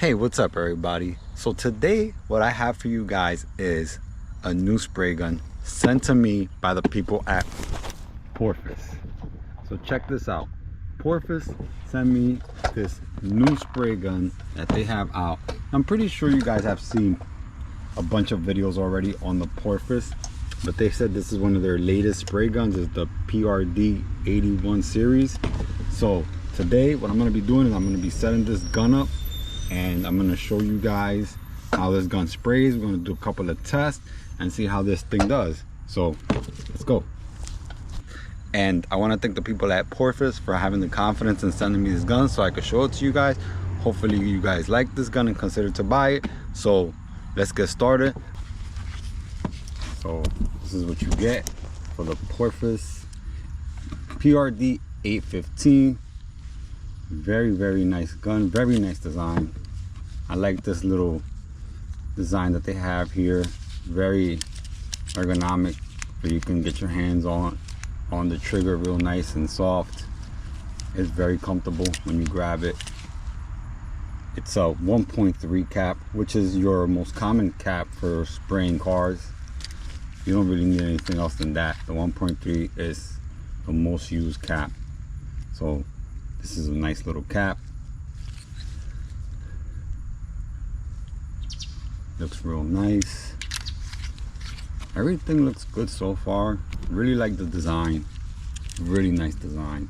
Hey, what's up everybody? So today what I have for you guys is a new spray gun sent to me by the people at PORPHIS. So check this out. PORPHIS sent me this new spray gun that they have out. I'm pretty sure you guys have seen a bunch of videos already on the PORPHIS, but they said this is one of their latest spray guns. Is the PRD 81 series. So today what I'm going to be doing is I'm going to be setting this gun up and I'm going to show you guys how this gun sprays. We're going to do a couple of tests and see how this thing does. So let's go. And I want to thank the people at PORPHIS for having the confidence in sending me this gun so I could show it to you guys. Hopefully you guys like this gun and consider to buy it. So let's get started. So this is what you get for the PORPHIS PRD 815. Very nice gun, very nice design. I like this little design that they have here. Very ergonomic, where you can get your hands on the trigger real nice and soft. It's very comfortable when you grab it. It's a 1.3 cap, which is your most common cap for spraying cars. You don't really need anything else than that. The 1.3 is the most used cap. So this is a nice little cap. Looks real nice. Everything looks good so far. Really like the design. Really nice design.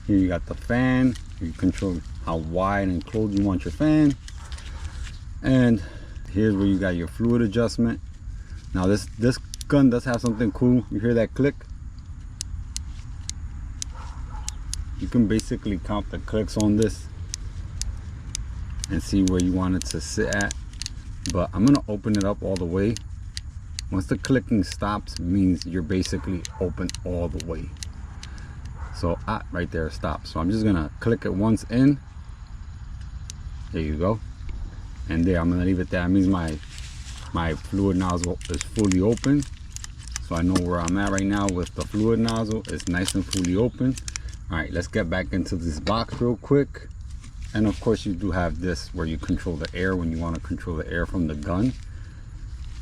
Here you got the fan. You control how wide and closed you want your fan. And here's where you got your fluid adjustment. Now this gun does have something cool. You hear that click? You can basically count the clicks on this and see where you want it to sit at. But I'm gonna open it up all the way. Once the clicking stops, it means you're basically open all the way. So right there, stop. So I'm just gonna click it once in. There you go. And there, I'm gonna leave it there. That means my fluid nozzle is fully open. So I know where I'm at right now with the fluid nozzle. It's nice and fully open. All right, let's get back into this box real quick. And of course you do have this where you control the air when you want to control the air from the gun.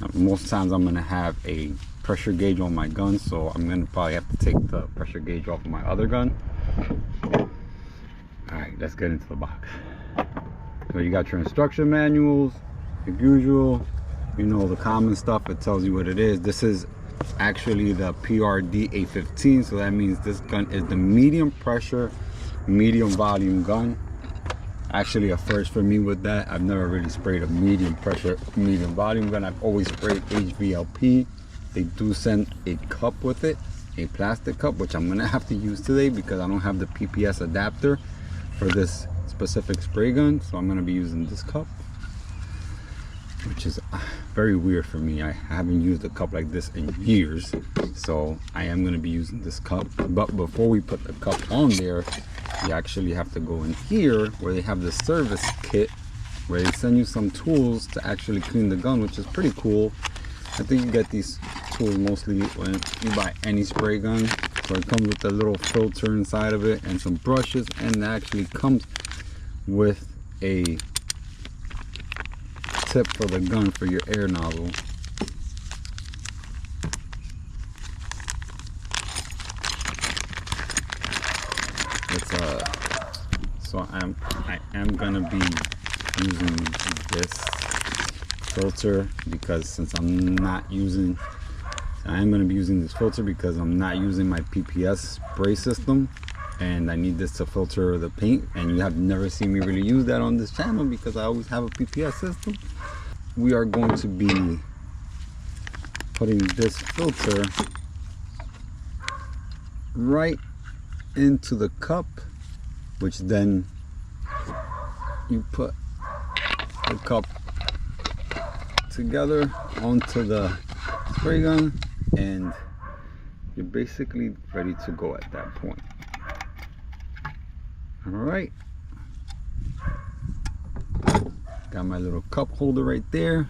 Now, most times I'm gonna have a pressure gauge on my gun, so I'm gonna probably have to take the pressure gauge off of my other gun. All right, let's get into the box. So you got your instruction manuals, like usual. You know, the common stuff. It tells you what it is. This is actually the PRD 815, so that means this gun is the medium pressure, medium volume gun. Actually a first for me with that. I've never really sprayed a medium pressure, medium volume gun. I've always sprayed HVLP. They do send a cup with it, a plastic cup, which I'm gonna have to use today because I don't have the PPS adapter for this specific spray gun. So I'm gonna be using this cup, which is very weird for me. I haven't used a cup like this in years, so I am going to be using this cup. But before we put the cup on there, you actually have to go in here where they have the service kit, where they send you some tools to actually clean the gun, which is pretty cool. I think you get these tools mostly when you buy any spray gun. So it comes with a little filter inside of it and some brushes, and it actually comes with a tip for the gun for your air nozzle. It's so I am gonna be using this filter because since I am gonna be using this filter because I'm not using my PPS spray system, and I need this to filter the paint, and you have never seen me really use that on this channel because I always have a PPS system. We are going to be putting this filter right into the cup, which then you put the cup together onto the spray gun, and you're basically ready to go at that point. All right, got my little cup holder right there.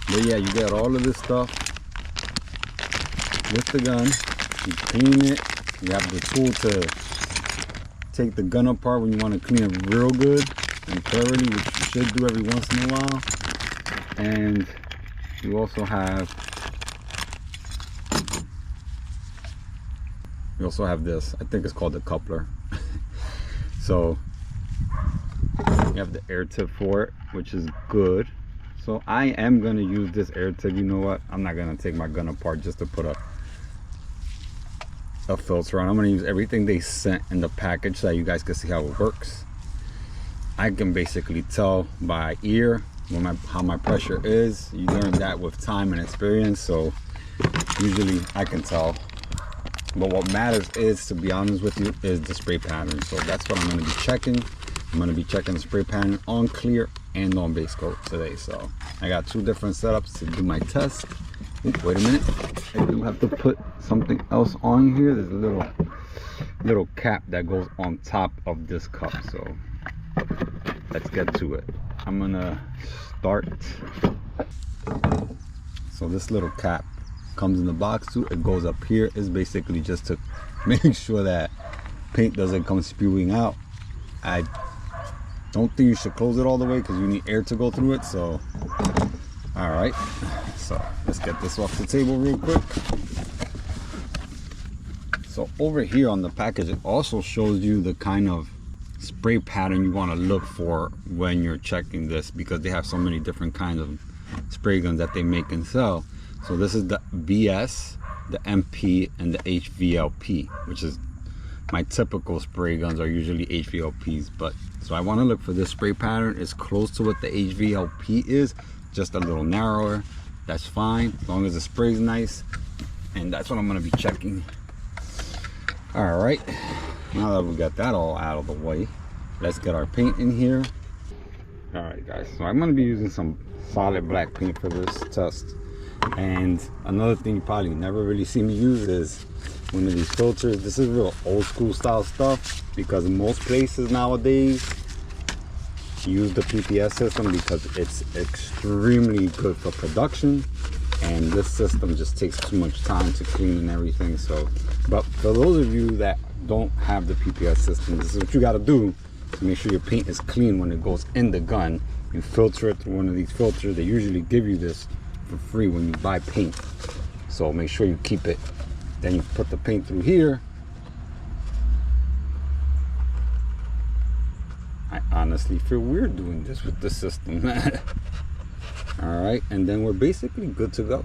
But yeah, you got all of this stuff with the gun. You clean it, You have the tool to take the gun apart when you want to clean it real good and thoroughly, which you should do every once in a while. And you also have this, I think it's called the coupler. So you have the air tip for it, which is good. So I am going to use this air tip. You know what, I'm not going to take my gun apart just to put a filter on. I'm going to use everything they sent in the package so that you guys can see how it works. I can basically tell by ear how my pressure is. You learn that with time and experience, so usually I can tell. But what matters is, to be honest with you, is the spray pattern. So that's what I'm going to be checking. I'm going to be checking the spray pattern on clear and on base coat today. So I got 2 different setups to do my test. Oops, wait a minute, I do have to put something else on here. There's a little cap that goes on top of this cup. So let's get to it. I'm gonna start. So this little cap comes in the box too. It goes up here. It's basically just to make sure that paint doesn't come spewing out. I don't think you should close it all the way because you need air to go through it. So all right, so let's get this off the table real quick. So over here on the package, it also shows you the kind of spray pattern you want to look for when you're checking this, because they have so many different kinds of spray guns that they make and sell. So this is the BS, the MP, and the HVLP, which is my typical spray guns are usually HVLPs. But so I want to look for this spray pattern. It's close to what the HVLP is, just a little narrower. That's fine as long as the spray's nice, and that's what I'm going to be checking. All right, now that we got that all out of the way, let's get our paint in here. All right guys, so I'm going to be using some solid black paint for this test. And another thing you probably never really see me use is one of these filters. This is real old school style stuff, because most places nowadays use the PPS system because it's extremely good for production, and this system just takes too much time to clean and everything. So, but for those of you that don't have the PPS system, this is what you got to do to make sure your paint is clean when it goes in the gun. You filter it through one of these filters. They usually give you this for free when you buy paint, so make sure you keep it. Then you put the paint through here. I honestly feel weird doing this with the system. All right, and then we're basically good to go.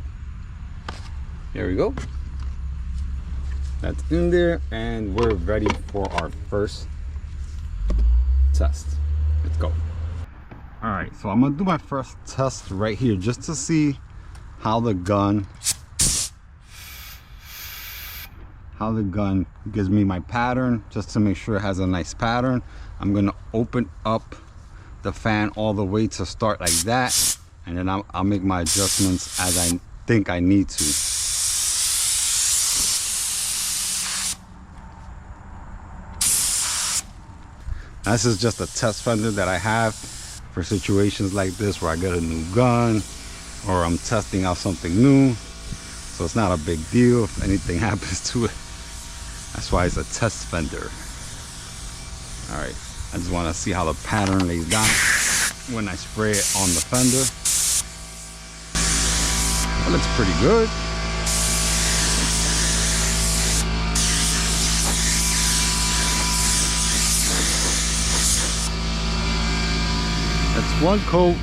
There we go. That's in there, and we're ready for our first test. Let's go. All right, so I'm gonna do my first test right here just to see how the gun gives me my pattern, just to make sure it has a nice pattern. I'm gonna open up the fan all the way to start like that, and then I'll make my adjustments as I think I need to. This is just a test fender that I have for situations like this where I get a new gun or I'm testing out something new. So it's not a big deal if anything happens to it. That's why it's a test fender. All right, I just want to see how the pattern lays down when I spray it on the fender. That looks pretty good. That's one coat.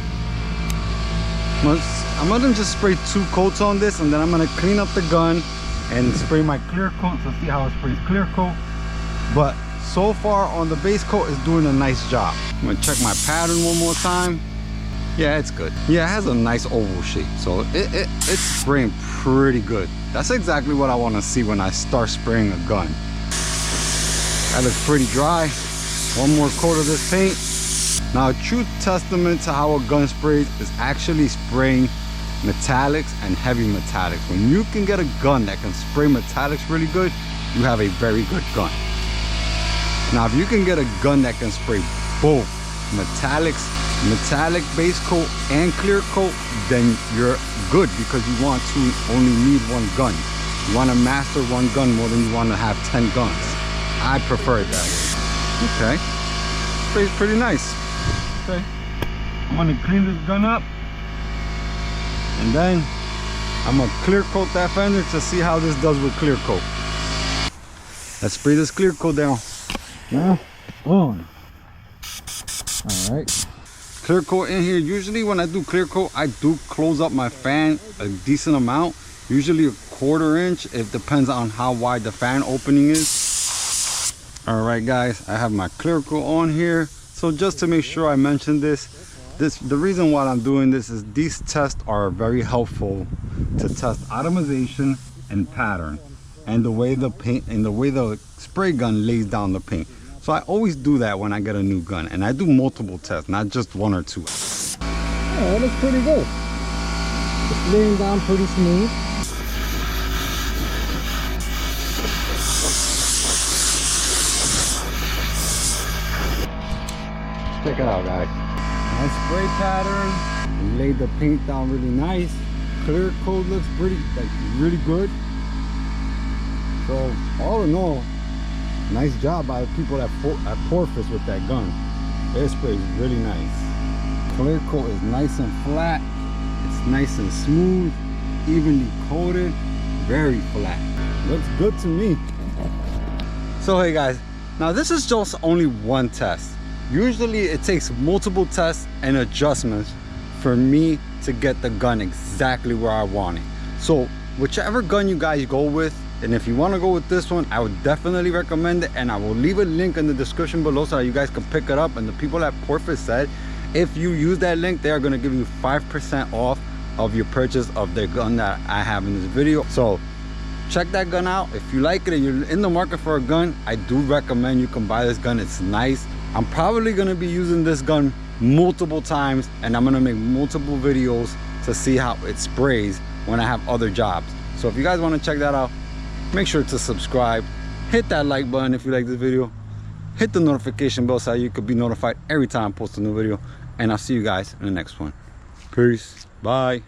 I'm gonna just spray 2 coats on this, and then I'm gonna clean up the gun and spray my clear coat to see how it sprays clear coat. But so far on the base coat, it's doing a nice job. I'm gonna check my pattern one more time. Yeah, it's good. Yeah, it has a nice oval shape, so it's spraying pretty good. That's exactly what I want to see when I start spraying a gun. That looks pretty dry. One more coat of this paint. Now, a true testament to how a gun sprays is actually spraying metallics and heavy metallics. When you can get a gun that can spray metallics really good, you have a very good gun. Now, if you can get a gun that can spray both metallics, metallic base coat and clear coat, then you're good, because you want to only need one gun. You want to master one gun more than you want to have 10 guns. I prefer it that way. Okay, pretty nice. Okay, I'm gonna clean this gun up, and then I'm gonna clear coat that fender to see how this does with clear coat. Let's spray this clear coat down. Now on. All right, clear coat in here. Usually when I do clear coat, I do close up my fan a decent amount, usually a 1/4 inch. It depends on how wide the fan opening is. All right guys, I have my clear coat on here. So just to make sure I mention this, the reason why I'm doing this is these tests are very helpful to test atomization and pattern, and the way the paint and the way the spray gun lays down the paint. So I always do that when I get a new gun, and I do multiple tests, not just 1 or 2. Yeah, that looks pretty good. It's laying down pretty smooth. Check it out, guys. Nice spray pattern. Laid the paint down really nice. Clear coat looks really good. So all in all, nice job by the people at PORPHIS with that gun. Their spray is really nice. Clear coat is nice and flat. It's nice and smooth, evenly coated, very flat. Looks good to me. So hey guys, now this is just only one test. Usually it takes multiple tests and adjustments for me to get the gun exactly where I want it. So whichever gun you guys go with, and if you want to go with this one, I would definitely recommend it, and I will leave a link in the description below so that you guys can pick it up. And the people at PORPHIS said if you use that link, they are going to give you 5% off of your purchase of the gun that I have in this video. So check that gun out. If you like it and you're in the market for a gun, I do recommend you can buy this gun. It's nice. I'm probably going to be using this gun multiple times, and I'm going to make multiple videos to see how it sprays when I have other jobs. So if you guys want to check that out, make sure to subscribe, hit that like button if you like this video, hit the notification bell so you could be notified every time I post a new video, and I'll see you guys in the next one. Peace. Bye.